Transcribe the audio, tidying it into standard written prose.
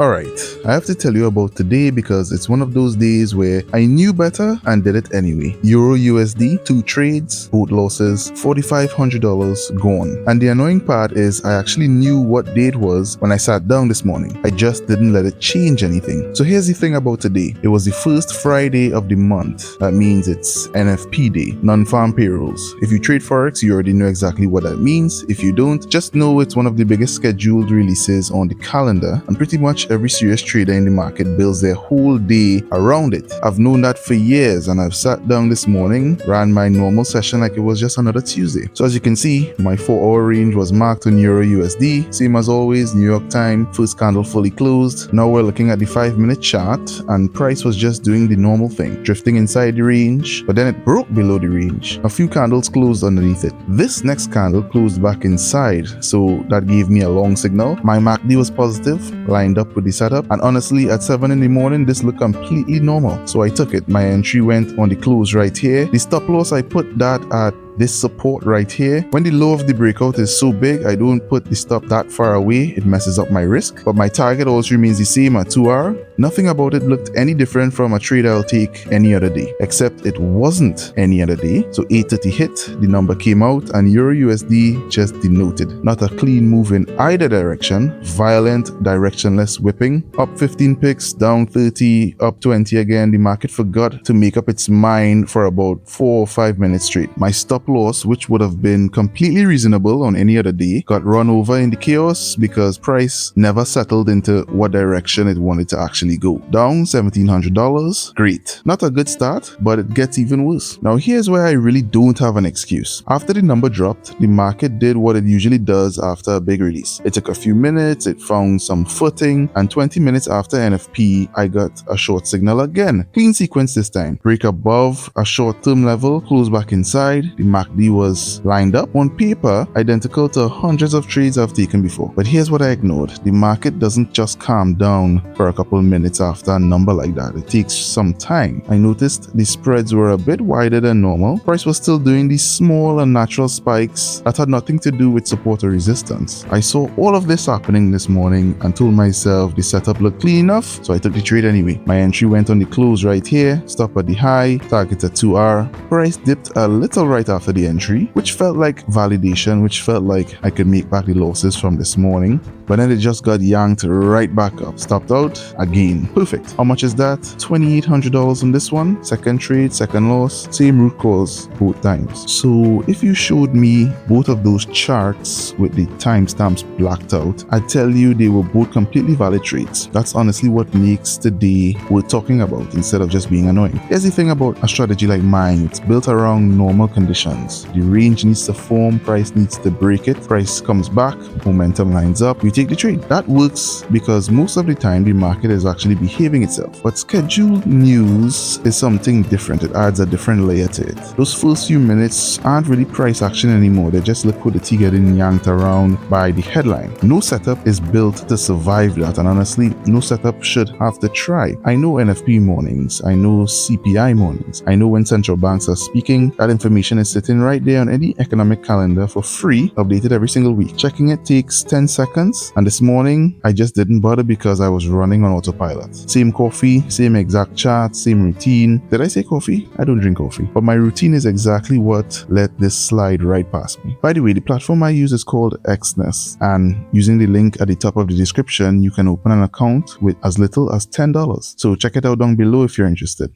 Alright, I have to tell you about today because it's one of those days where I knew better and did it anyway. Euro USD, 2 trades, both losses, $4,500 gone. And the annoying part is I actually knew what day it was when I sat down this morning. I just didn't let it change anything. So here's the thing about today. It was the first Friday of the month. That means it's NFP day, non-farm payrolls. If you trade Forex, you already know exactly what that means. If you don't, just know it's one of the biggest scheduled releases on the calendar, and pretty much every serious trader in the market builds their whole day around it. I've known that for years, and I've sat down this morning, ran my normal session like it was just another Tuesday. So as you can see, my 4-hour range was marked on Euro USD. Same as always, New York time, first candle fully closed. Now we're looking at the 5-minute chart, and price was just doing the normal thing, drifting inside the range, but then it broke below the range. A few candles closed underneath it. This next candle closed back inside, so that gave me a long signal. My MACD was positive, lined up with the setup, and honestly at 7 in the morning this looked completely normal, so I took it. My entry went on the close right here. The stop loss, I put that at this support right here. When the low of the breakout is so big, I don't put the stop that far away, it messes up my risk, but my target also remains the same at 2 hour. Nothing about it looked any different from a trade I'll take any other day, except it wasn't any other day. So 8:30 hit, the number came out, and Euro USD just denoted. Not a clean move in either direction, violent directionless whipping, up 15 picks, down 30, up 20 again. The market forgot to make up its mind for about 4 or 5 minutes straight. My stop loss, which would have been completely reasonable on any other day, got run over in the chaos because price never settled into what direction it wanted to actually go. Down $1,700. Great. Not a good start, but it gets even worse. Now here's where I really don't have an excuse. After the number dropped, the market did what it usually does after a big release. It took a few minutes, it found some footing, and 20 minutes after NFP, I got a short signal again. Clean sequence this time. Break above a short-term level, close back inside. The MACD was lined up on paper, identical to hundreds of trades I've taken before. But here's what I ignored. The market doesn't just calm down for a couple minutes after a number like that. It takes some time. I noticed the spreads were a bit wider than normal. Price was still doing these small and natural spikes that had nothing to do with support or resistance. I saw all of this happening this morning and told myself the setup looked clean enough, so I took the trade anyway. My entry went on the close right here, stop at the high, target at 2 hour. Price dipped a little right after the entry, which felt like validation, which felt like I could make back the losses from this morning. But then it just got yanked right back up. Stopped out again. Perfect. How much is that? $2,800 on this one. Second trade, second loss. Same root cause both times. So if you showed me both of those charts with the timestamps blacked out, I'd tell you they were both completely valid trades. That's honestly what makes the day worth talking about instead of just being annoying. Here's the thing about a strategy like mine. It's built around normal conditions. The range needs to form, price needs to break it, price comes back, momentum lines up, you take the trade. That works because most of the time the market is actually behaving itself. But scheduled news is something different. It adds a different layer to it. Those first few minutes aren't really price action anymore. They're just liquidity getting yanked around by the headline. No setup is built to survive that, and honestly, no setup should have to try. I know NFP mornings, I know CPI mornings, I know when central banks are speaking. That information is sitting right there on any economic calendar for free, updated every single week. Checking it takes 10 seconds, and this morning I just didn't bother because I was running on autopilot. Same coffee, same exact chart, same routine. Did I say coffee? I don't drink coffee, but my routine is exactly what let this slide right past me. By the way, the platform I use is called Exness, and using the link at the top of the description, you can open an account with as little as $10. So check it out down below if you're interested.